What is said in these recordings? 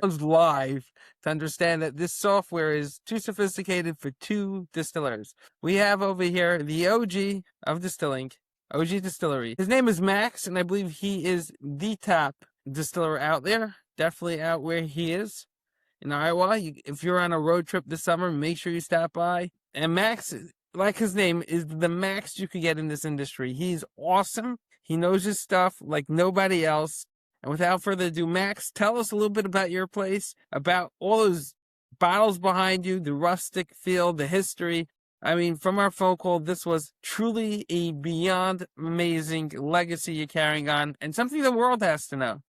live to understand that this software is too sophisticated for two distillers. We have over here the OG of Distilling, OG Distillery. His name is Max, and I believe he is the top distiller out there. Definitely out where he is in Iowa. If you're on a road trip this summer, make sure you stop by. And Max, like his name, is the max you could get in this industry. He's awesome. He knows his stuff like nobody else. And without further ado, Max, tell us a little bit about your place, about all those bottles behind you, the rustic feel, the history. I mean, from our phone call, this was truly a beyond amazing legacy you're carrying on and something the world has to know.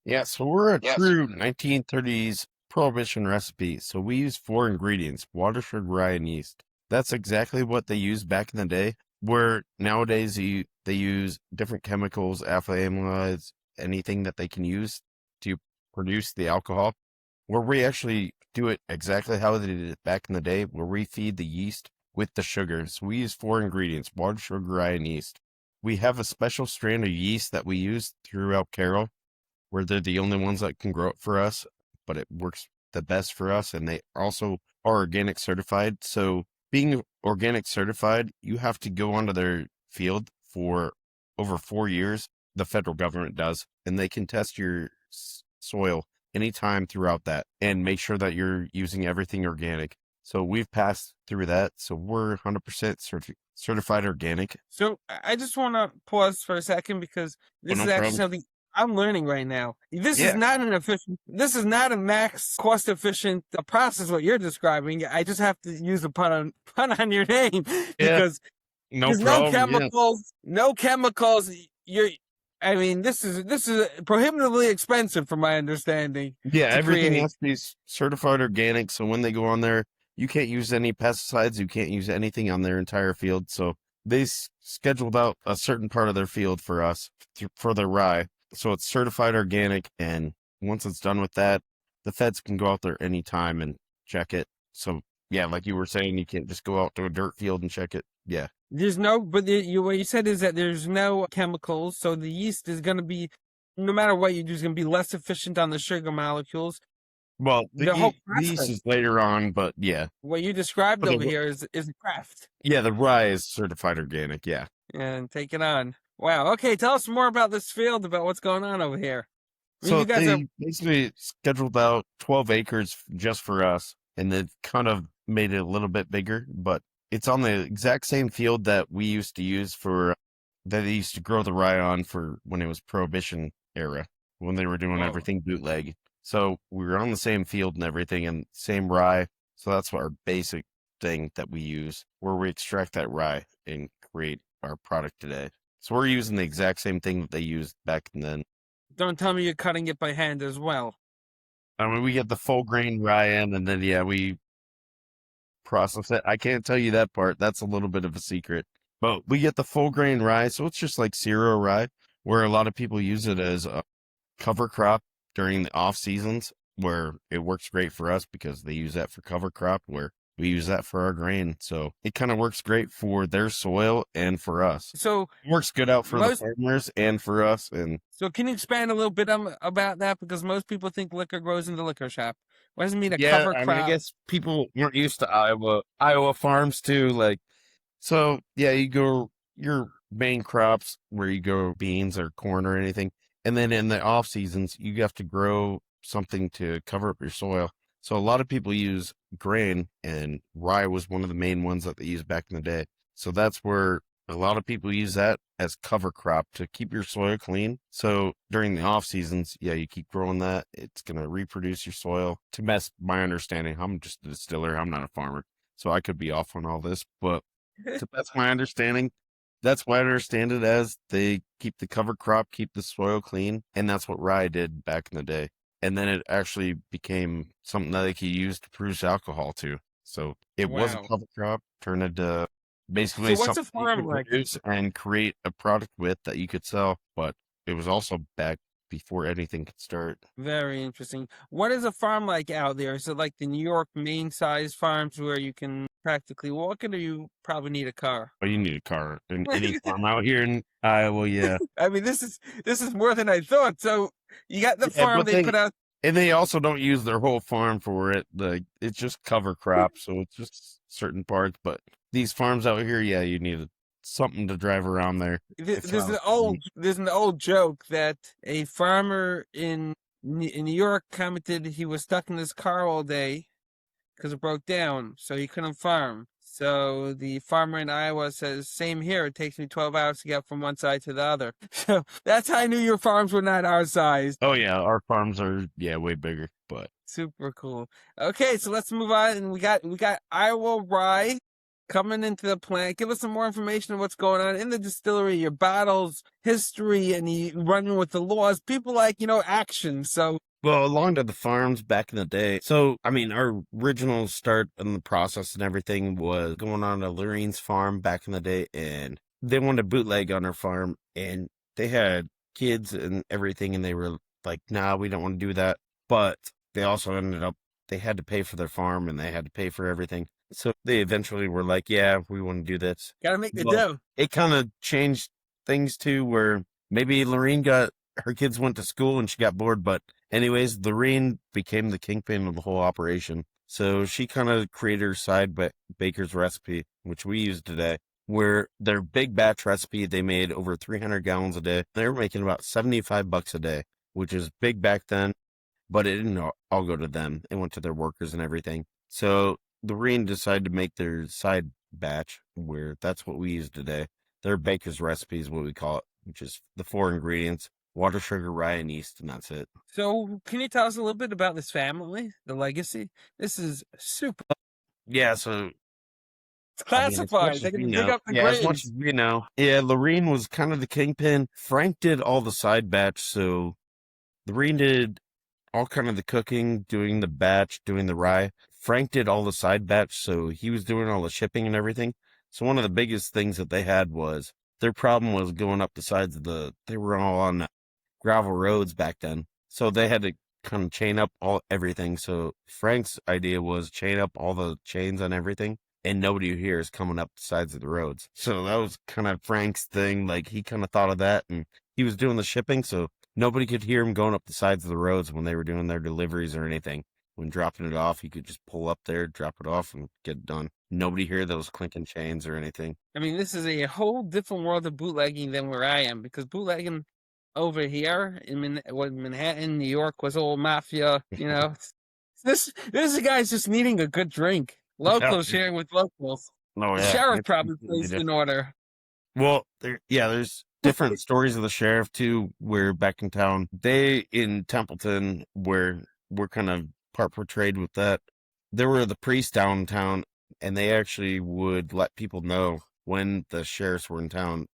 Yeah, so we're a Yes. true 1930s Prohibition recipe. So we use 4 ingredients: water, sugar, rye, and yeast. That's exactly what they used back in the day, where nowadays they use different chemicals, alpha amyloids, anything that they can use to produce the alcohol, where we actually do it exactly how they did it back in the day, where we feed the yeast with the sugar. So we use 4 ingredients: water, sugar, rye, and yeast. We have a special strain of yeast that we use throughout Carroll, where they're the only ones that can grow it for us, but it works the best for us. And they also are organic certified. So being organic certified, you have to go onto their field for over 4 years. The federal government does, and they can test your soil anytime throughout that and make sure that you're using everything organic. So we've passed through that. So we're 100% certified organic. So I just want to pause for a second because this no is actually problem. something I'm learning right now. This Yeah. is not an efficient, this is not a max cost efficient process, what you're describing. I just have to use a pun on your name because No there's problem. no chemicals. I mean, this is prohibitively expensive from my understanding. Yeah, to everything create. has to be certified organic. So when they go on there, you can't use any pesticides. You can't use anything on their entire field. So they scheduled out a certain part of their field for us for their rye. So it's certified organic. And once it's done with that, the feds can go out there anytime and check it. So yeah, like you were saying, you can't just go out to a dirt field and check it. Yeah. There's no, but what you said is that there's no chemicals, so the yeast is going to be, no matter what you do, is going to be less efficient on the sugar molecules. Well, The whole the yeast process, is later on, but yeah. what you described But over here is a craft. Yeah, the rye is certified organic. Yeah. And take it on. Wow. Okay, tell us more about this field, about what's going on over here. I mean, So you guys they are basically scheduled out 12 acres just for us, and they've kind of made it a little bit bigger, but it's on the exact same field that we used to use that they used to grow the rye on for when it was Prohibition era, when they were doing everything bootleg. So we were on the same field and everything, and same rye. So that's our basic thing that we use, where we extract that rye and create our product today. So we're using the exact same thing that they used back then. Don't tell me you're cutting it by hand as well. I mean, we get the full grain rye in, and then, yeah, we process it. I can't tell you that part. That's a little bit of a secret. But we get the full grain rye, so it's just like cereal rye, where a lot of people use it as a cover crop during the off seasons, where it works great for us because they use that for cover crop, where we use that for our grain. So it kind of works great for their soil and for us. So It works good out for the farmers and for us. And so can you expand a little bit about that? Because most people think liquor grows in the liquor shop. What does it mean a yeah, cover I mean, crop? I guess people weren't used to Iowa farms too. Like, so yeah, you go your main crops where you grow beans or corn or anything. And then in the off seasons, you have to grow something to cover up your soil. So a lot of people use grain, and rye was one of the main ones that they used back in the day. So that's where a lot of people use that as cover crop to keep your soil clean. So during the off seasons, yeah, you keep growing that. It's going to reproduce your soil. To best my understanding, I'm just a distiller. I'm not a farmer, so I could be off on all this. But to best my understanding, that's why I understand it as they keep the cover crop, keep the soil clean. And that's what rye did back in the day. And then it actually became something that they could use to produce alcohol too. So it was a cover crop, turned into basically So what's something a farm you could like? produce and create a product with that you could sell. But it was also back before anything could start. Very interesting. What is a farm like out there? Is it like the New York main size farms where you can practically walk it, or you probably need a car? But you need a car in any farm out here in Iowa, yeah. I mean, this is more than I thought. So you got the Yeah, farm but they put out. And they also don't use their whole farm for it. It's just cover crop, so it's just certain parts. But these farms out here, yeah, you need something to drive around there. If There's not, an old joke that a farmer in New York commented he was stuck in his car all day because it broke down, so he couldn't farm. So the farmer in Iowa says, "Same here. It takes me 12 hours to get from one side to the other." So that's how I knew your farms were not our size. oh yeah, our farms are way bigger. But Super cool. Okay, so let's move on, and we got Iowa rye coming into the plant. Give us some more information on what's going on in the distillery, your bottles, history, and you running with the laws. People like action. So well, along to the farms back in the day. So I mean, our original start in the process and everything was going on to Lorene's farm back in the day, and they wanted to bootleg on their farm, and they had kids and everything, and they were like, "Nah, we don't want to do that." But they also ended up they had to pay for their farm and they had to pay for everything. So they eventually were like, "Yeah, we want to do this." gotta make the Well, dough. it kind of changed things too, where maybe Lorene got her kids went to school and she got bored, but anyways, Lorene became the kingpin of the whole operation. So she kind of created her baker's recipe, which we use today, where their big batch recipe, they made over 300 gallons a day. They were making about $75 a day, which is big back then, but it didn't all go to them. It went to their workers and everything. So Lorene decided to make their side batch, where that's what we use today. Their baker's recipe is what we call it, which is the 4 ingredients: water, sugar, rye, and yeast, and that's it. So can you tell us a little bit about this family, the legacy? This is super Yeah, so I mean, as classified. much They're as we gonna dig know, up the yeah, as much graves. as we know, yeah, Lorene was kind of the kingpin. Frank did all the side batch, so Lorene did all kind of the cooking, doing the batch, doing the rye. Frank did all the side batch, so he was doing all the shipping and everything. So one of the biggest things that they had was their problem was going up the sides of they were all on gravel roads back then. So they had to kind of chain up everything. So Frank's idea was chain up all the chains on everything, and nobody here is coming up the sides of the roads. So that was kind of Frank's thing. Like he kind of thought of that, and he was doing the shipping, so nobody could hear him going up the sides of the roads when they were doing their deliveries or anything. When dropping it off, he could just pull up there, drop it off, and get it done. Nobody hear those clinking chains or anything. I mean, this is a whole different world of bootlegging than where I am, because bootlegging over here in Manhattan, New York, was all mafia. This guy's just needing a good drink. Locals sharing with locals. Oh The yeah, sheriff it's probably completely placed an different. order. Well, there's different stories of the sheriff too. Where back in town, they in Templeton, where we're kind of part portrayed with that. There were the priests downtown, and they actually would let people know when the sheriffs were in town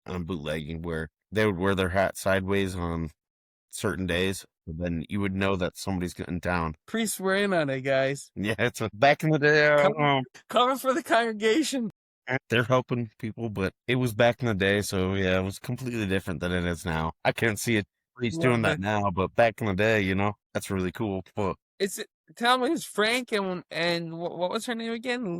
on bootlegging, where they would wear their hat sideways on certain days. Then you would know that somebody's in town. Priests were in on it, guys. Yeah, it's back in the day. I don't Coming, know. coming for the congregation. They're helping people, but it was back in the day, so yeah, it was completely different than it is now. I can't see it. He's doing Love that it. now, but back in the day, that's really cool. But Tell me, it's Frank and what was her name again?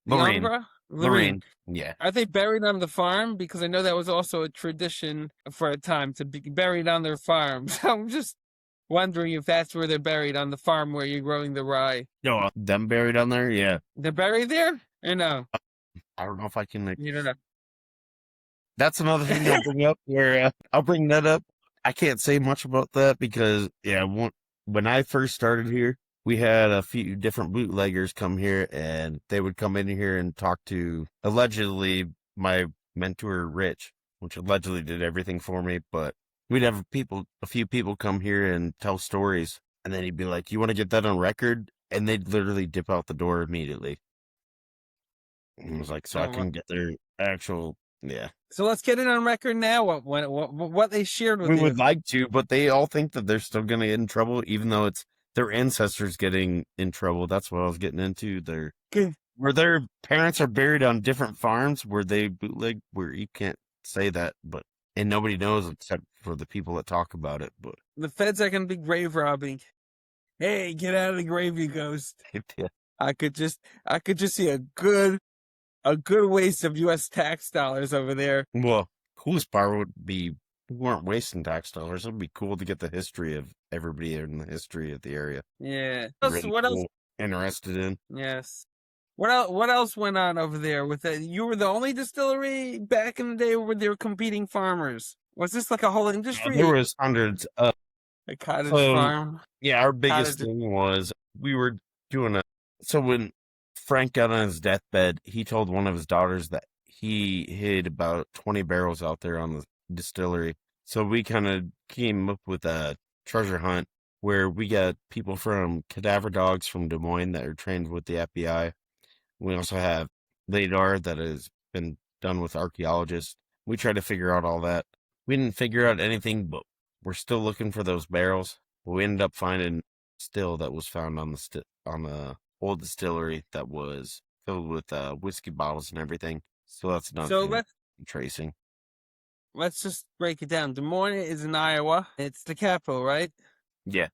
Lorraine, Lorene. yeah, Are they buried on the farm? Because I know that was also a tradition for a time to be buried on their farms. I'm just wondering if that's where they're buried, on the farm where you're growing the rye. no, them buried on there, yeah. They're buried there? Or no? I don't know if I can. You don't know. That's another thing I'll bring up. Where I'll bring that up. I can't say much about that because when I first started here, we had a few different bootleggers come here, and they would come in here and talk to allegedly my mentor Rich, which allegedly did everything for me. But we'd have a few people come here and tell stories, and then he'd be like, "You want to get that on record?" And they'd literally dip out the door immediately. And I was like, "So I Oh, can get their actual." Yeah. so let's get it on record now. What they shared with We you. would like to, but they all think that they're still going to get in trouble, even though it's their ancestors getting in trouble. That's what I was getting into. Where their parents are buried on different farms where they bootleg, where you can't say that, and nobody knows except for the people that talk about it. But The feds are gonna be grave robbing. Hey, get out of the grave, you ghost. yeah. I could just see a good waste of U.S. tax dollars over there. Well, coolest part would be We weren't wasting tax dollars. It'd be cool to get the history of everybody in the history of the area. Yeah. Really What else? cool, interested in. Yes. What else? What else went on over there with that? You were the only distillery back in the day where they were competing farmers. Was this like a whole There industry? was hundreds of. A cottage So farm? yeah, our biggest Cottage. thing was we were doing a. So when Frank got on his deathbed, he told one of his daughters that he hid about 20 barrels out there on the distillery. So we kind of came up with a treasure hunt where we got people from cadaver dogs from Des Moines that are trained with the FBI. We also have LADAR that has been done with archaeologists. We tried to figure out all that. We didn't figure out anything, but we're still looking for those barrels. We ended up finding still that was found on the old distillery that was filled with whiskey bottles and everything. So that's another So thing I'm tracing. let's just break it down. Des Moines is in Iowa. It's the capital, right? Yeah.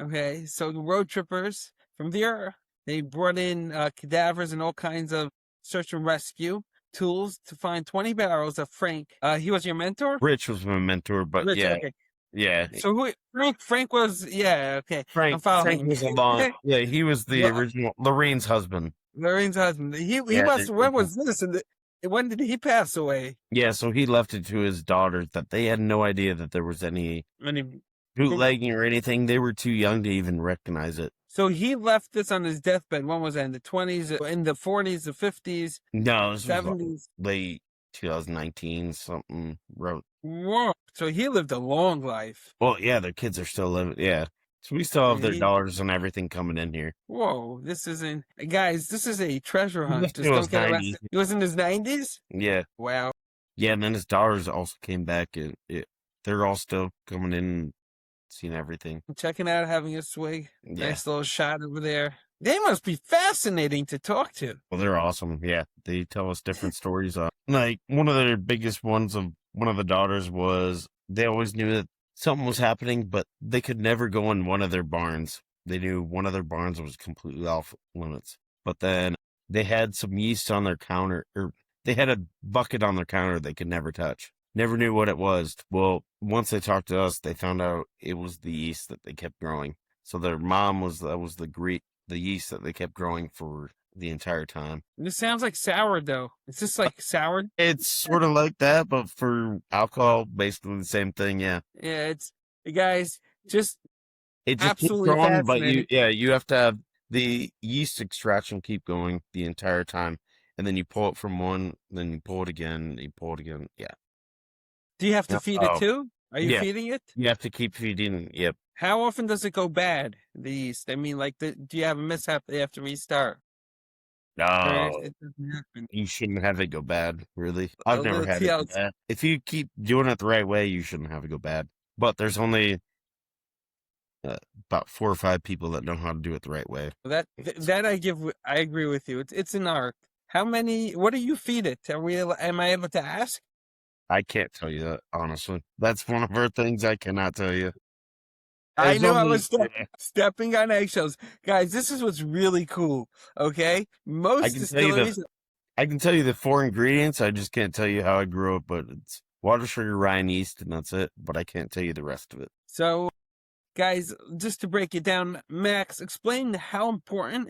Okay. So the road trippers from there, they brought in cadavers and all kinds of search and rescue tools to find 20 barrels of Frank. He was your mentor? Rich was my mentor, but Rich, yeah, okay. yeah. So who Frank was, yeah, okay. I'm Frank following. was a long, yeah, he was the Well, original Lorraine's husband. Lorraine's husband. He Yeah, must, when was this? When did he pass away? yeah, so he left it to his daughters that they had no idea that there was any When bootlegging or anything. They were too young to even recognize it. So he left this on his deathbed. When was that? In the 20s, in the 40s, the 50s, No, this was 70s? late 2019 something. Wrote. Whoa. So he lived a long life. Well, yeah, their kids are still living. Yeah, so we still have their daughters and everything coming in here. Whoa, this isn't, guys, this is a treasure He hunt. left Just in don't his get 90s. arrested. He was in his 90s? Yeah, Wow. yeah, and then his daughters also came back, and they're all still coming in and seeing everything. Checking out, having a swig. Yeah. Nice little shot over there. They must be fascinating to talk to. Well, they're awesome. Yeah, they tell us different stories. Like one of their biggest ones of one of the daughters was they always knew that something was happening, but they could never go in one of their barns. They knew one of their barns was completely off limits. But then they had some yeast on their counter, or they had a bucket on their counter they could never touch. Never knew what it was. Well, once they talked to us, they found out it was the yeast that they kept growing. So their mom was the yeast that they kept growing for the entire time. This sounds like sourdough. It's just like sour. It's sort of like that, but for alcohol, basically the same thing. Yeah, Yeah, it's, guys, just it just keeps absolutely growing, but fascinating. you have to have the yeast extraction keep going the entire time, and then you pull it from one, then you pull it again, you pull it again. Yeah. Do you have to Yep. feed it Oh, too? Are you yeah. feeding it? You have to keep feeding. Yep. How often does it go bad, the yeast? I mean, like, do you have a mishap they have to restart? Or No, it doesn't happen? you shouldn't have it go bad. Really, A I've never little had it go TLC. bad. If you keep doing it the right way, you shouldn't have it go bad. But there's only about 4 or 5 people that know how to do it the right way. That I agree with you. It's an art. How many? What do you feed it? Am I able to ask? I can't tell you that, honestly. That's one of our things I cannot tell you. I There's knew I only- was stepping on eggshells, guys. This is what's really cool. Okay, most can tell you distilleries. I can tell you the 4 ingredients. I just can't tell you how I grew up, but it's water, sugar, rye, and yeast, and that's it. But I can't tell you the rest of it. So, guys, just to break it down, Max, explain how important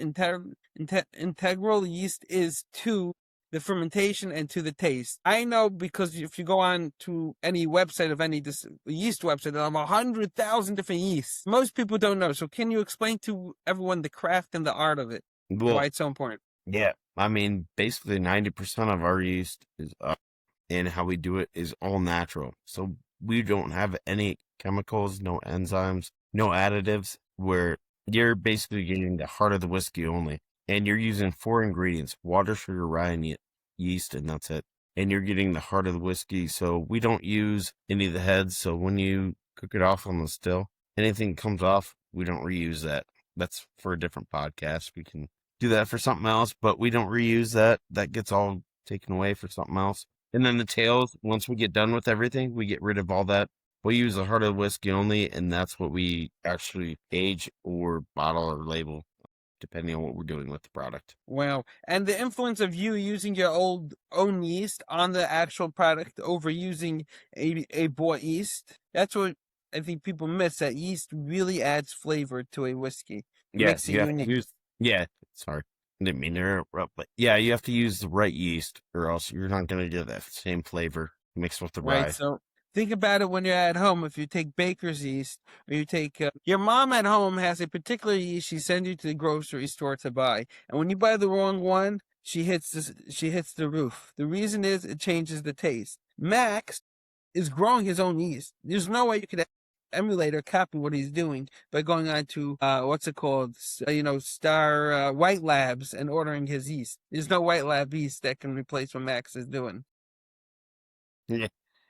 integral yeast is to the fermentation and to the taste. I know because if you go on to any website of any yeast website, they'll have 100,000 different yeasts. Most people don't know. So can you explain to everyone the craft and the art of it? Well, Why it's so important? yeah. I mean, basically 90% of our yeast is and how we do it is all natural. So we don't have any chemicals, no enzymes, no additives, where you're basically getting the heart of the whiskey only. And you're using 4 ingredients: water, sugar, rye, and yeast, and that's it. And you're getting the heart of the whiskey. So we don't use any of the heads. So when you cook it off on the still, anything comes off, we don't reuse that. That's for a different podcast. We can do that for something else, but we don't reuse that. That gets all taken away for something else. And then the tails, once we get done with everything, we get rid of all that. We use the heart of the whiskey only, and that's what we actually age or bottle or label. depending on what we're doing with the product. Wow. And the influence of you using your own yeast on the actual product over using a bought yeast, that's what I think people miss, that yeast really adds flavor to a whiskey. It Yeah, makes it you have to unique. use. Yeah, sorry, I didn't mean to interrupt, but yeah, you have to use the right yeast, or else you're not gonna get that same flavor mixed with the Right. rye. So think about it when you're at home. If you take baker's yeast, or you take your mom at home has a particular yeast she sends you to the grocery store to buy, and when you buy the wrong one, she hits the roof. The reason is it changes the taste. Max is growing his own yeast. There's no way you could emulate or copy what he's doing by going on to what's it called, Star White Labs and ordering his yeast. There's no White Lab yeast that can replace what Max is doing. Yeah.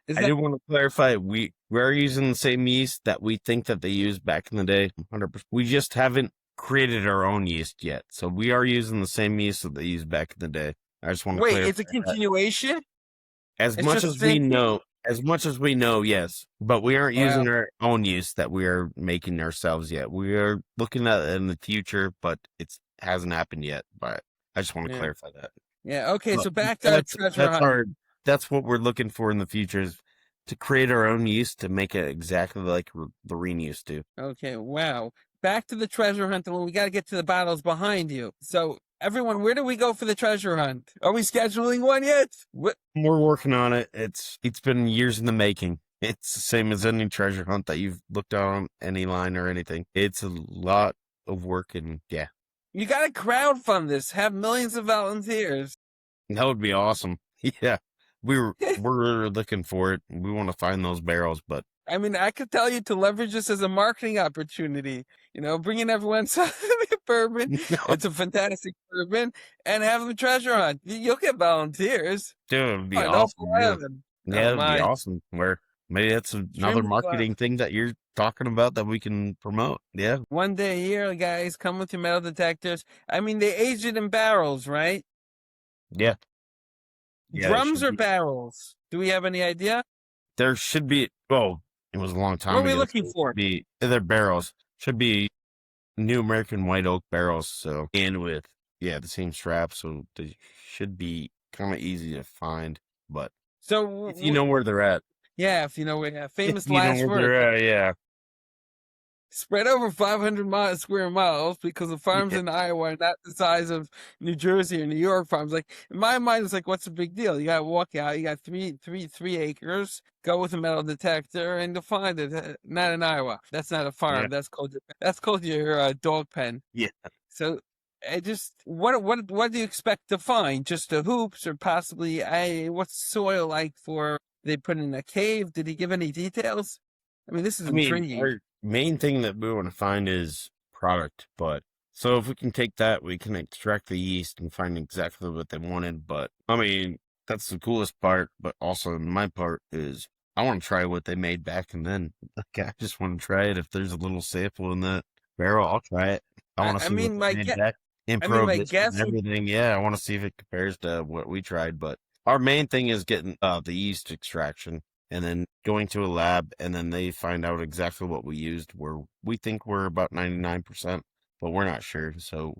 Is I that do want to clarify, we're using the same yeast that we think that they used back in the day, 100%. We just haven't created our own yeast yet. So we are using the same yeast that they used back in the day. I just want to wait? clarify It's a that. continuation. As It's much just as the same we thing. know, yes, but we aren't Wow. using our own yeast that we are making ourselves yet. We are looking at it in the future, but it hasn't happened yet. But I just want to Yeah. clarify that. Yeah. Okay. But So back to our treasure hunt. that's what we're looking for in the future, is to create our own yeast to make it exactly like Lorene used to. Okay. Wow. Back to the treasure hunt. And we got to get to the bottles behind you. So everyone, where do we go for the treasure hunt? Are we scheduling one yet? What? We're working on it. It's been years in the making. It's the same as any treasure hunt that you've looked on any line or anything. It's a lot of work, and yeah, You got to crowdfund this. Have millions of volunteers. that would be awesome. Yeah, we're looking for it. We want to find those barrels, but I mean, I could tell you to leverage this as a marketing opportunity. Bringing everyone some bourbon. It's a fantastic bourbon, and have them treasure hunt. You'll get volunteers. dude, it would be Oh, no awesome. Yeah, problem. yeah, Oh it'd be my, awesome. Where maybe that's another extremely glad. marketing thing that you're talking about that we can promote. Yeah, One day a year, guys, come with your metal detectors. I mean, they age it in barrels, right? yeah, yeah. It Drums should or be. barrels? Do we have any idea? There should be. Oh, it was a long What are time we ago. looking So it for? should be their barrels. Should be New American White Oak barrels. So, and with the same strap, so they should be kind of easy to find. But So, if you know where they're at, yeah, if you know, we have if famous you know last where word. they're at, yeah, Spread over 500 square miles, because the farms yeah, in Iowa are not the size of New Jersey or New York farms. Like, in my mind, it's like, what's the big deal? You got to walk out. You got three acres. Go with a metal detector, and you'll find it. Not in Iowa. That's not a yeah, farm. That's called your dog pen. yeah. So, I just what do you expect to find? Just the hoops, or possibly what's soil like for? They put in a cave. Did he give any details? I mean, this is I mean, intriguing. our main thing that we want to find is product. But so if we can take that, we can extract the yeast and find exactly what they wanted. But I mean, that's the coolest part. But also, my part is I want to try what they made back and then. Like, I just want to try it. If there's a little sample in that barrel, I'll try it. I want to I see what mean, they made back in my Prohibition and guess would everything. Yeah, I want to see if it compares to what we tried. But our main thing is getting the yeast extraction and then going to a lab, and then they find out exactly what we used. Where we think we're about 99%, but we're not sure. So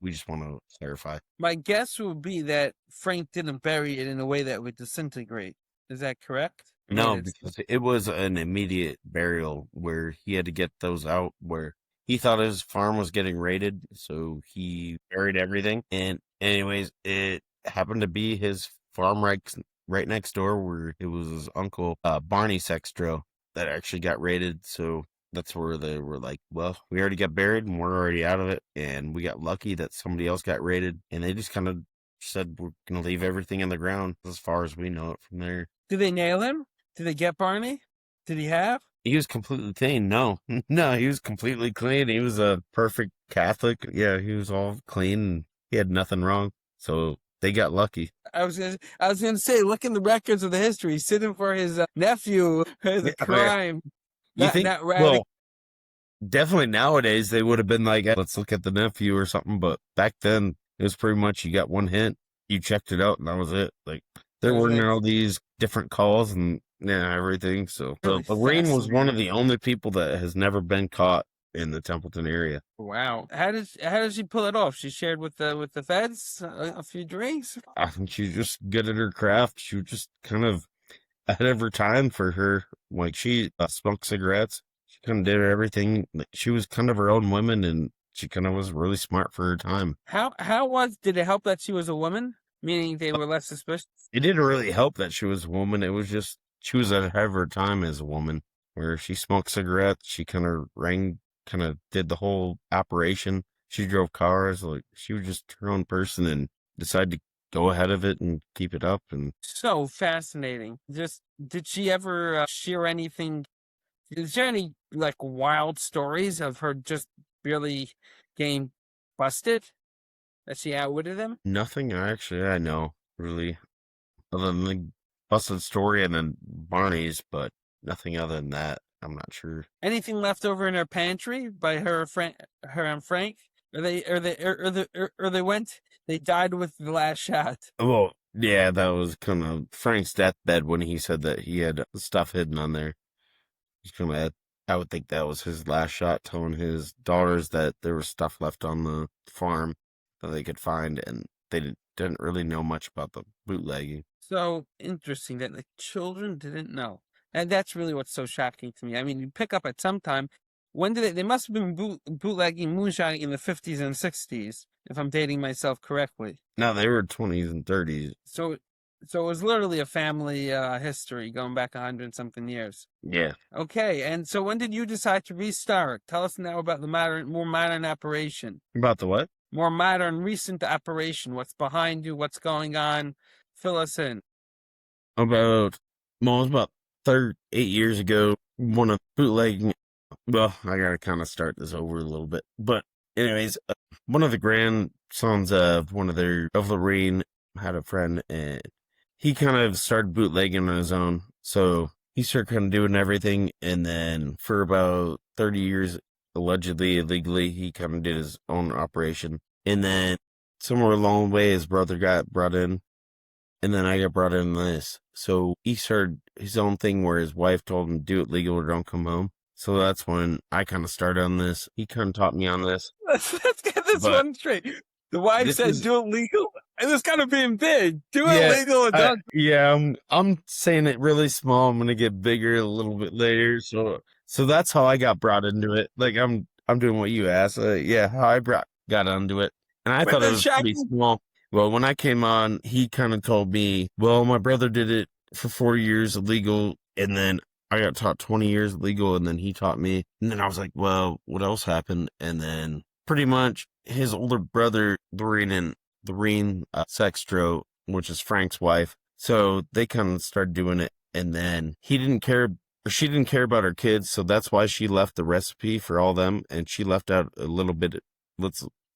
we just want to clarify. my guess would be that Frank didn't bury it in a way that would disintegrate. Is that correct? I mean, No, because it was an immediate burial where he had to get those out, where he thought his farm was getting raided, so he buried everything. And anyways, it happened to be his farm right next door, where it was his uncle Barney Sextro that actually got raided. So that's where they were like, well, we already got buried and we're already out of it, and we got lucky that somebody else got raided, and they just kind of said we're gonna leave everything in the ground as far as we know it from there. did they nail him? Did they get Barney? Did he have? He was completely clean. No, no, he was completely clean. He was a perfect Catholic. Yeah, he was all clean. And he had nothing wrong. So they got lucky. I was gonna say, look in the records of the history. Sitting for his nephew as a Yeah, oh, yeah. crime, You think? not radical. Well, definitely nowadays they would have been like, let's look at the nephew or something. But back then it was pretty much you got one hint, you checked it out, and that was it. Like there weren't all these different calls and everything. So Really Lorraine was one of fascinating. the only people that has never been caught in the Templeton area. Wow. How did she pull it off? She shared with the feds a few drinks. I think she's just good at her craft. She was just kind of ahead of her time for her. Like she smoked cigarettes. She kind of did everything. Like, she was kind of her own woman, and she kind of was really smart for her time. Did it help that she was a woman? Meaning they were less suspicious? It didn't really help that she was a woman. It was just she was ahead of her time as a woman, where she smoked cigarettes. She kind of did the whole operation. She drove cars. Like she was just her own person and decided to go ahead of it and keep it up. And So fascinating. Just did she ever share anything? Is there any like wild stories of her just really getting busted? That she outwitted them? nothing I know really other than the busted story and then Barney's, but nothing other than that. I'm not sure. Anything left over in her pantry by her and Frank? They died with the last shot. Well, yeah, that was kind of Frank's deathbed when he said that he had stuff hidden on there. He's kind of, I would think that was his last shot, telling his daughters that there was stuff left on the farm that they could find, and they didn't really know much about the bootlegging. So interesting that the children didn't know. And that's really what's so shocking to me. I mean, you pick up at some time. When did they must have been bootlegging moonshine in the 50s and 60s, if I'm dating myself correctly. No, they were 20s and 30s. So it was literally a family history going back 100-something years. Yeah. Okay, and so when did you decide to restart? Tell us now about the more modern operation. About the what? More modern, recent operation. What's behind you? What's going on? Fill us in. About, well, it was about 8 years ago, one of bootlegging. Well, I gotta kind of start this over a little bit. But, anyways, one of the grandsons of one of Lorraine had a friend, and he kind of started bootlegging on his own. So he started kind of doing everything. And then for about 30 years, allegedly, illegally, he kind of did his own operation. And then somewhere along the way, his brother got brought in. And then I got brought in this. So he started his own thing where his wife told him, do it legal or don't come home. So that's when I kind of started on this. He kind of taught me on this. Let's get this one straight. The wife said, do it legal. And it's kind of being big. Do it legal or don't. I'm saying it really small. I'm going to get bigger a little bit later. So that's how I got brought into it. Like I'm doing what you asked. How I got onto it. And I thought it was pretty small. Well, when I came on, he kind of told me, well, my brother did it for 4 years illegal, and then I got taught 20 years legal, and then he taught me. And then I was like, well, what else happened? And then pretty much his older brother, Lorraine Sextro, which is Frank's wife. So they kind of started doing it. And then she didn't care about her kids. So that's why she left the recipe for all them. And she left out a little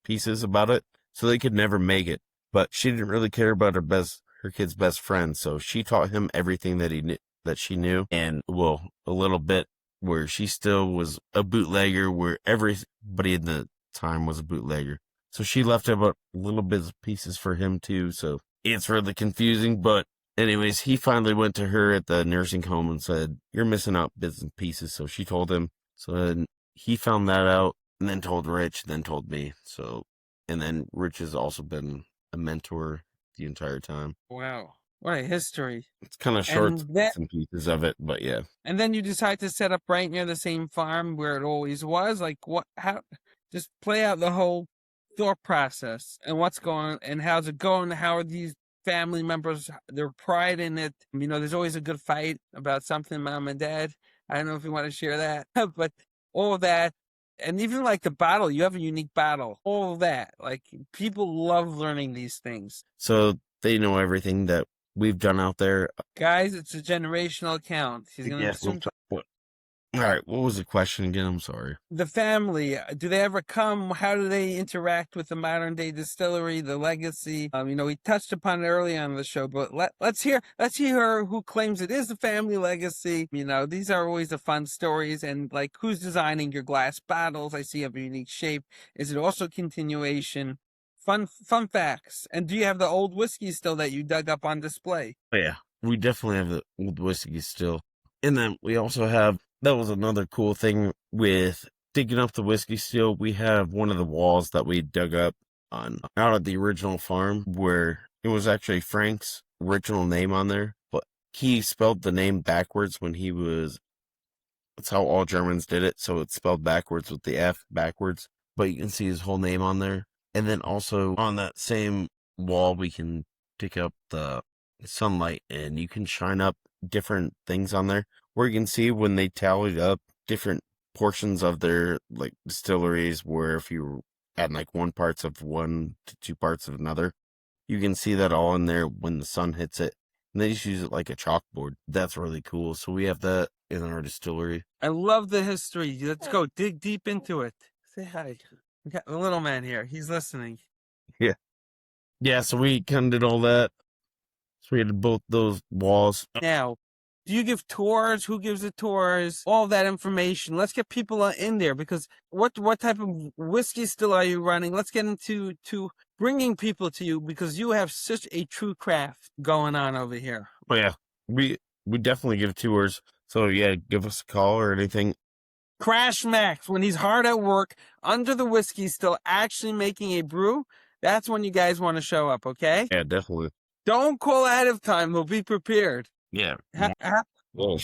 pieces about it so they could never make it. But she didn't really care about her kid's best friend. So she taught him everything that she knew. And well, a little bit where she still was a bootlegger, where everybody in the time was a bootlegger. So she left about a little bit of pieces for him too. So it's really confusing. But anyways, he finally went to her at the nursing home and said, you're missing out bits and pieces. So she told him. So then he found that out and then told Rich, then told me. So, and then Rich has also been a mentor the entire time. Wow. What a history. It's kind of short bits and pieces of it, but yeah. And then you decide to set up right near the same farm where it always was. Like just play out the whole thought process and what's going on and how's it going? How are these family members, their pride in it? You know, there's always a good fight about something, mom and dad. I don't know if you want to share that, but all of that. And even like the battle, you have a unique battle, all of that. Like people love learning these things. So they know everything that we've done out there. Guys, it's a generational account. He's going to assume. All right, what was the question again? I'm sorry. The family, do they ever come? How do they interact with the modern day distillery, the legacy? We touched upon it early on the show, but let's hear who claims it is the family legacy. These are always the fun stories, and like who's designing your glass bottles? I see you have a unique shape. Is it also continuation? Fun facts. And do you have the old whiskey still that you dug up on display? Oh, yeah, we definitely have the old whiskey still. And then we also have, that was another cool thing with digging up the whiskey still, we have one of the walls that we dug up on out of the original farm where it was actually Frank's original name on there, but he spelled the name backwards when he was. That's how all Germans did it, so it's spelled backwards with the F backwards. But you can see his whole name on there. And then also on that same wall, we can pick up the sunlight and you can shine up different things on there where you can see when they tallied up different portions of their like distilleries, where if you add like 1 parts of one to 2 parts of another, you can see that all in there when the sun hits it. And they just use it like a chalkboard. That's really cool. So we have that in our distillery. I love the history. Let's go dig deep into it. Say hi. We got the little man here. He's listening. Yeah, so we kind of did all that. So we had both those walls. Now, do you give tours? Who gives the tours? All that information. Let's get people in there, because what type of whiskey still are you running? Let's get into bringing people to you, because you have such a true craft going on over here. Oh yeah, we definitely give tours. So yeah, give us a call or anything. Crash Max, when he's hard at work under the whiskey still actually making a brew, that's when you guys want to show up, okay? Yeah, definitely. Don't call ahead of time. We'll be prepared. Yeah. Whoa.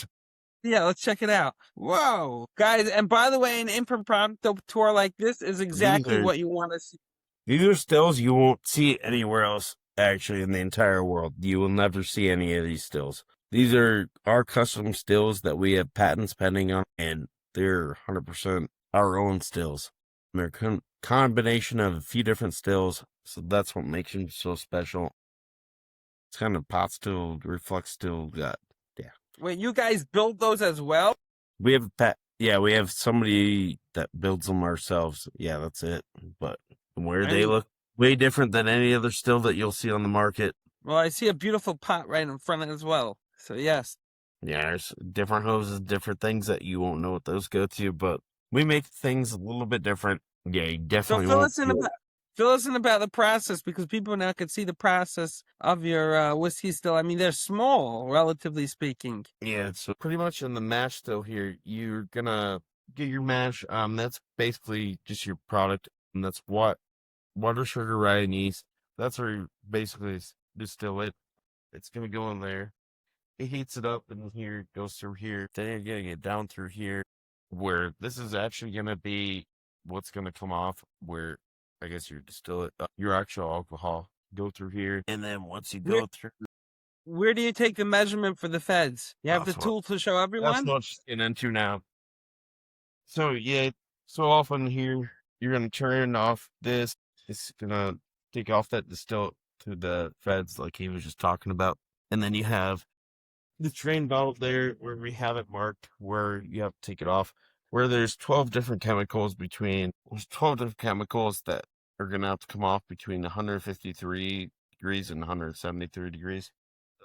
Yeah, let's check it out. Whoa. Guys, and by the way, an impromptu tour like this is exactly what you want to see. These are stills you won't see anywhere else, actually, in the entire world. You will never see any of these stills. These are our custom stills that we have patents pending on, and they're 100% our own stills. They're a combination of a few different stills, so that's what makes them so special. It's kind of pot still, reflux still, yeah. Wait, you guys build those as well? We have we have somebody that builds them ourselves. Yeah, that's it. But they look way different than any other still that you'll see on the market. Well, I see a beautiful pot right in front of it as well. So yes. Yeah, there's different hoses, different things that you won't know what those go to, but we make things a little bit different. Yeah, you definitely won't. Fill us in about the process, because people now can see the process of your whiskey still. I mean, they're small, relatively speaking. Yeah, so pretty much in the mash still here, you're gonna get your mash. That's basically just your product, and that's water, sugar, rye, and yeast. That's where you basically distill it. It's gonna go in there. It heats it up, and here it goes through here. Then you're getting it down through here, where this is actually gonna be what's gonna come off, where I guess you distill it, your actual alcohol, go through here. And then once you go through. Where do you take the measurement for the feds? You have the tool to show everyone? That's what I'm getting into now. So, yeah, so often here, you're going to turn off this. It's going to take off that distill to the feds like he was just talking about. And then you have the drain valve there where we have it marked where you have to take it off, where there's 12 different chemicals there's 12 different chemicals that are going to have to come off between 153 degrees and 173 degrees.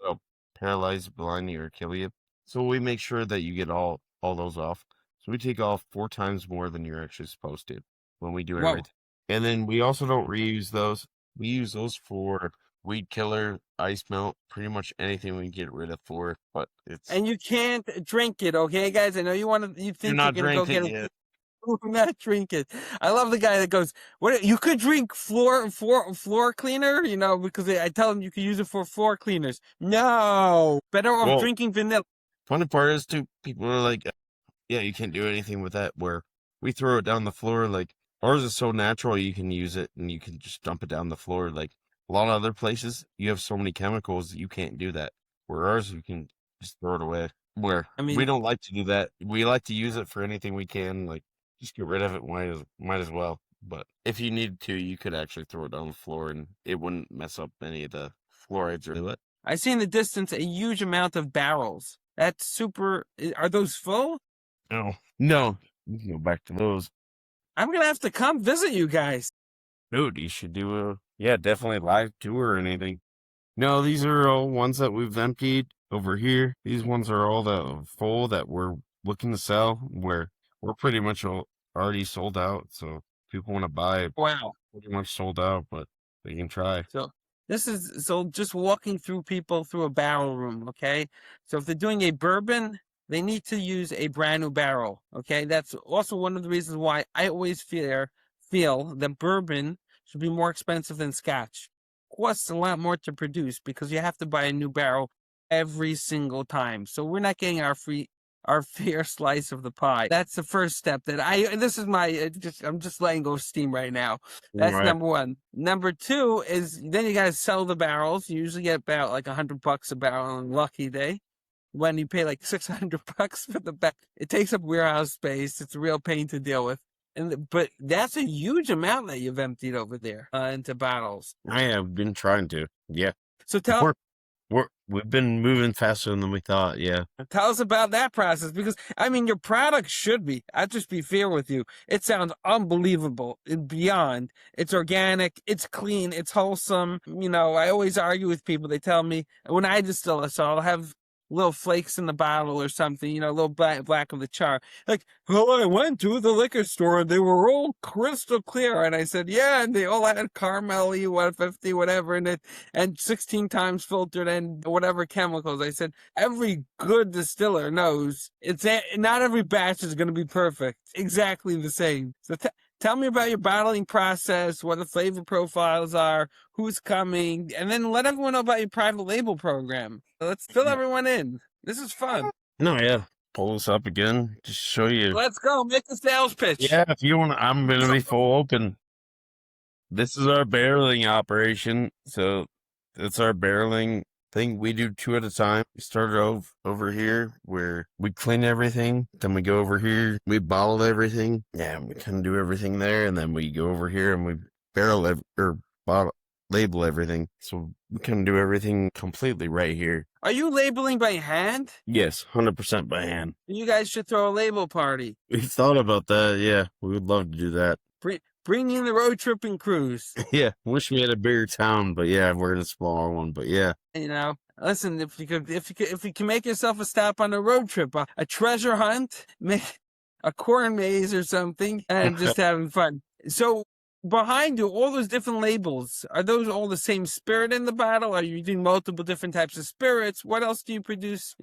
It'll paralyze, blind you, or kill you. So we make sure that you get all those off. So we take off 4 times more than you're actually supposed to when we do everything. And then we also don't reuse those. We use those for weed killer, ice melt, pretty much anything we can get rid of for. But it's and you can't drink it, okay, guys? I know you think you're gonna go get it. Do not drink it. I love the guy that goes, "What? You could drink floor cleaner, you know?" Because I tell him you could use it for floor cleaners. No, better off drinking vanilla. Funny part is too, people are like, "Yeah, you can't do anything with that." Where we throw it down the floor, like ours is so natural, you can use it and you can just dump it down the floor. Like a lot of other places, you have so many chemicals that you can't do that. Where ours, you can just throw it away. Where we don't like to do that. We like to use it for anything we can, like. Just get rid of it, might as well. But if you needed to, you could actually throw it on the floor and it wouldn't mess up any of the fluorides or do it. I see in the distance a huge amount of barrels. That's super. Are those full? No. You can go back to those. I'm going to have to come visit you guys. Dude, you should do definitely a live tour or anything. No, these are all ones that we've emptied over here. These ones are all the full that we're looking to sell, where we're pretty much already sold out, so people want to buy. Wow, pretty much sold out, but they can try. So just walking through people through a barrel room, okay? So if they're doing a bourbon, they need to use a brand new barrel. Okay, that's also one of the reasons why I always feel that bourbon should be more expensive than Scotch. Costs a lot more to produce because you have to buy a new barrel every single time. So we're not getting our fair slice of the pie. That's the first step that this is my, I'm just letting go of steam right now. That's Right. number one. Number two is then you got to sell the barrels. You usually get about like $100 a barrel on a lucky day. When you pay like $600 for the back, it takes up warehouse space. It's a real pain to deal with. But that's a huge amount that you've emptied over there into bottles. I have been trying to. Yeah. So tell We've been moving faster than we thought. Yeah. Tell us about that process because I mean your product should be. I'll just be fair with you. It sounds unbelievable and beyond. It's organic, it's clean, it's wholesome. You know, I always argue with people. They tell me when I distill it, so I'll have little flakes in the bottle or something, you know, a little black of the char. Like, well, I went to the liquor store and they were all crystal clear. And I said, yeah, and they all had caramelly, 150, whatever, and 16 times filtered and whatever chemicals. I said, every good distiller knows not every batch is going to be perfect. Exactly the same. So tell me about your bottling process, what the flavor profiles are, who's coming, and then let everyone know about your private label program. Let's fill everyone in. This is fun. No, yeah. Pull this up again. Just show you. Let's go. Make the sales pitch. Yeah, if you want, I'm going to be full open. This is our barreling operation. So it's our barreling thing. We do 2 at a time. We start over here where we clean everything. Then we go over here. We bottle everything. Yeah, we kind of do everything there. And then we go over here and we label everything. So we can do everything completely right here. Are you labeling by hand? Yes, 100% by hand. You guys should throw a label party. We thought about that. Yeah, we would love to do that. Bring in the road tripping cruise. Yeah, wish we had a bigger town, but yeah, we're in a smaller one. But yeah, you know, listen, if you can make yourself a stop on a road trip, a treasure hunt, make a corn maze or something, and just having fun. So behind you, all those different labels, are those all the same spirit in the bottle? Are you doing multiple different types of spirits? What else do you produce?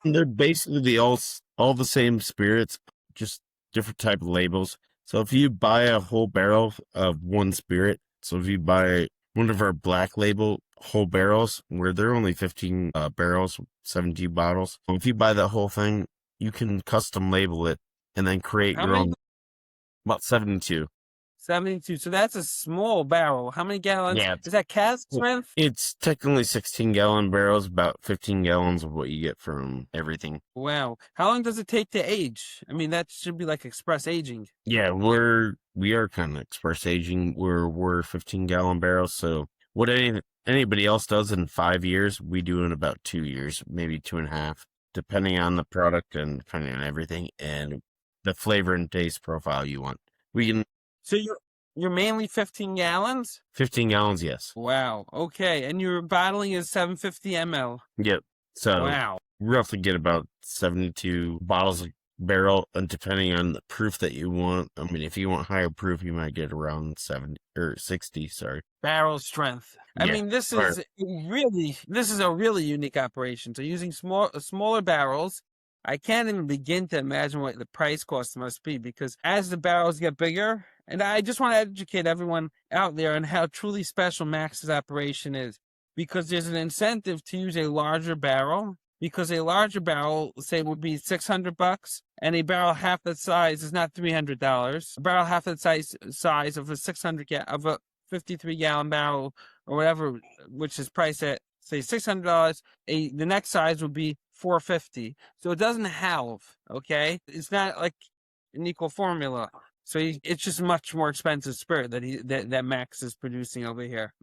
They're basically all the same spirits, just different type of labels. So if you buy a whole barrel of one spirit, so if you buy one of our black label whole barrels, where they're only 15 barrels, 17 bottles. So if you buy that whole thing, you can custom label it and then create your own. About 72. 72. So that's a small barrel. How many gallons? Yeah. Is that cask strength? It's technically 16-gallon barrels, about 15 gallons of what you get from everything. Wow. How long does it take to age? I mean, that should be like express aging. Yeah, we are kind of express aging. We're 15-gallon barrels. So what anybody else does in 5 years, we do in about 2 years, maybe 2.5, depending on the product and depending on everything and the flavor and taste profile you want. We can. So you're mainly 15 gallons? 15 gallons, yes. Wow. Okay. And your bottling is 750 ml. Yep. So wow. Roughly get about 72 bottles a barrel, and depending on the proof that you want. I mean, if you want higher proof, you might get around 70 or 60. Sorry. Barrel strength. I mean, this is a really unique operation. So using smaller barrels. I can't even begin to imagine what the price cost must be because as the barrels get bigger, and I just want to educate everyone out there on how truly special Max's operation is because there's an incentive to use a larger barrel because a larger barrel, say, would be $600 and a barrel half that size is not $300. A barrel half that size of a 53-gallon barrel or whatever, which is priced at, say, $600, the next size would be $450. So it doesn't halve, okay? It's not like an equal formula. So it's just much more expensive spirit that Max is producing over here.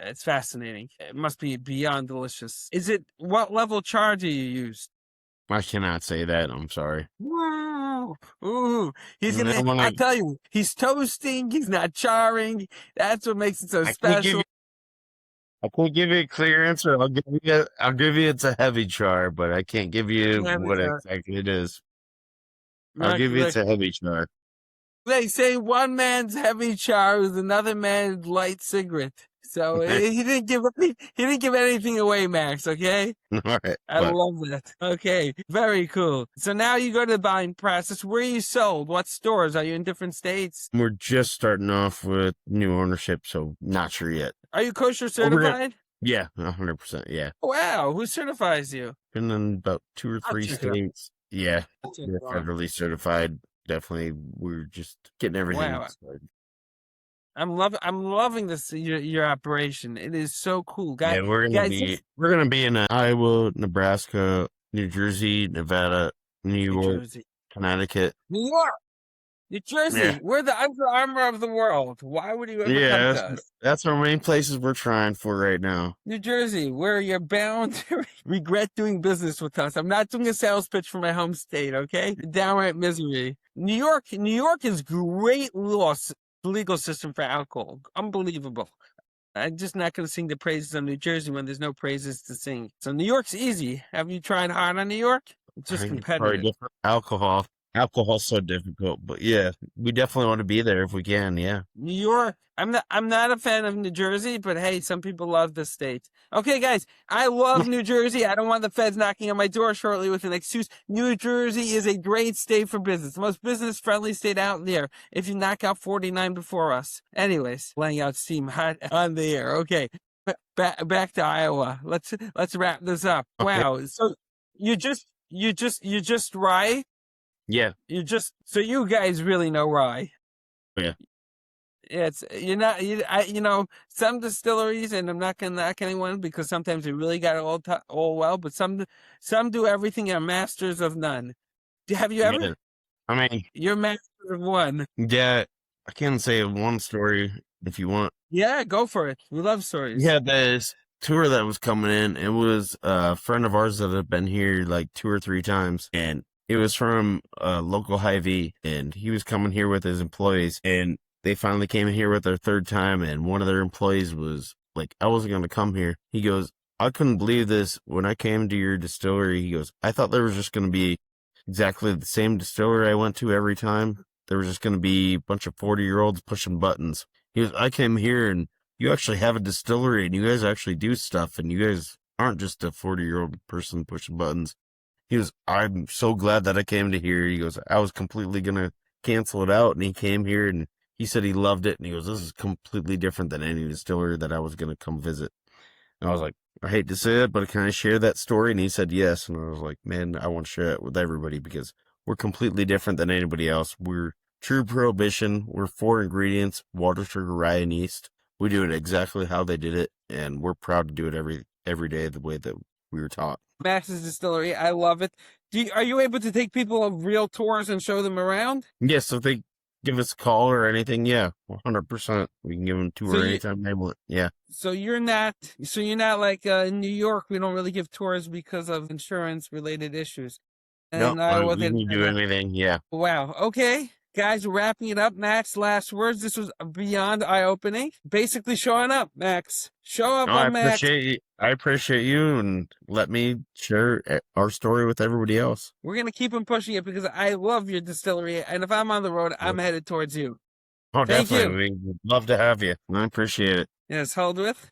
It's fascinating. It must be beyond delicious. What level char do you use? I cannot say that. I'm sorry. Wow. Ooh. I tell you, he's toasting, he's not charring. That's what makes it so special. I can't give you a clear answer. I'll give you it's a heavy char, but I can't give you what exactly it is. I'll give you it's a heavy char. They say one man's heavy char is another man's light cigarette. So he didn't give anything away, Max. Okay. All right, I but love that. Okay, very cool. So now you go to the buying process. Where are you sold? What stores? Are you in different states? we're just starting off with new ownership, so not sure yet. Are you kosher Oh, we're gonna- certified? Yeah, 100%. Yeah, Wow, who certifies you? been in about 2 or I'll 3 check it out. states. Yeah, I'll check we're it out. federally certified. Definitely, we're just getting everything Wow. started. I'm loving this your operation. It is so cool, Yeah, guys. we're gonna be in Iowa, Nebraska, New Jersey, Nevada, New New York, Jersey, Connecticut. New York, New Yeah, Jersey. We're the Under Armour of the world. Why would you ever come yeah, to us? that's our main places we're trying for right now. New Jersey, where you're bound to regret doing business with us. I'm not doing a sales pitch for my home state, okay? Downright misery. New York is great legal system for alcohol. Unbelievable. I'm just not going to sing the praises of New Jersey when there's no praises to sing. So New York's easy. Have you tried hard on New York? It's I just think it's probably competitive. different. Alcohol's so difficult, but yeah, we definitely want to be there if we can. Yeah, New York. I'm not a fan of New Jersey, but hey, some people love the state. Okay, guys, I love New Jersey. I don't want the feds knocking on my door shortly with an excuse. New Jersey is a great state for business. The most business friendly state out there if you knock out 49 before us. Anyways, laying out steam hot on the air. Okay. Back to Iowa. Let's wrap this up. okay, Wow. So you just rye? yeah, So you guys really know rye. yeah, It's you're not you know some distilleries, and I'm not gonna knock anyone because sometimes they really got it all well, but some do everything and are masters of none. Have you ever? yeah. I mean, You're master of one. yeah, I can say one story if you want. Yeah, go for it. We love stories. Yeah, this tour that was coming in, it was a friend of ours that had been here like 2 or 3 times, and it was from a local Hy-Vee, and he was coming here with his employees, and they finally came here with their third time, and one of their employees was like, I wasn't going to come here. He goes, I couldn't believe this. When I came to your distillery, he goes, I thought there was just going to be exactly the same distillery I went to every time. There was just going to be a bunch of 40-year-olds pushing buttons. He goes, I came here and you actually have a distillery and you guys actually do stuff and you guys aren't just a 40-year-old person pushing buttons. He goes, I'm so glad that I came to here. He goes, I was completely going to cancel it out. And he came here and he said he loved it. And he goes, this is completely different than any distillery that I was going to come visit. And I was like, I hate to say it, but can I share that story? And he said yes. And I was like, man, I want to share it with everybody because we're completely different than anybody else. We're true prohibition. We're 4 ingredients, water, sugar, rye, and yeast. We do it exactly how they did it, and we're proud to do it every day the way that we were taught. Max's Distillery. I love it. Are you able to take people on real tours and show them around? Yes, if they give us a call or anything, yeah, 100%. We can give them a tour So you, anytime they want. Yeah. so you're not like in New York. We don't really give tours because of insurance related issues. No, And Iowa, we can do anything. Yeah. wow. Okay. Guys, we're wrapping it up. Max, last words. This was beyond eye-opening. Basically showing up, Max. Show up No, on Max. I appreciate you and let me share our story with everybody else. We're going to keep on pushing it because I love your distillery. And if I'm on the road, I'm headed towards you. Oh, Thank definitely. you. We'd love to have you. I appreciate it. Yes, hold with.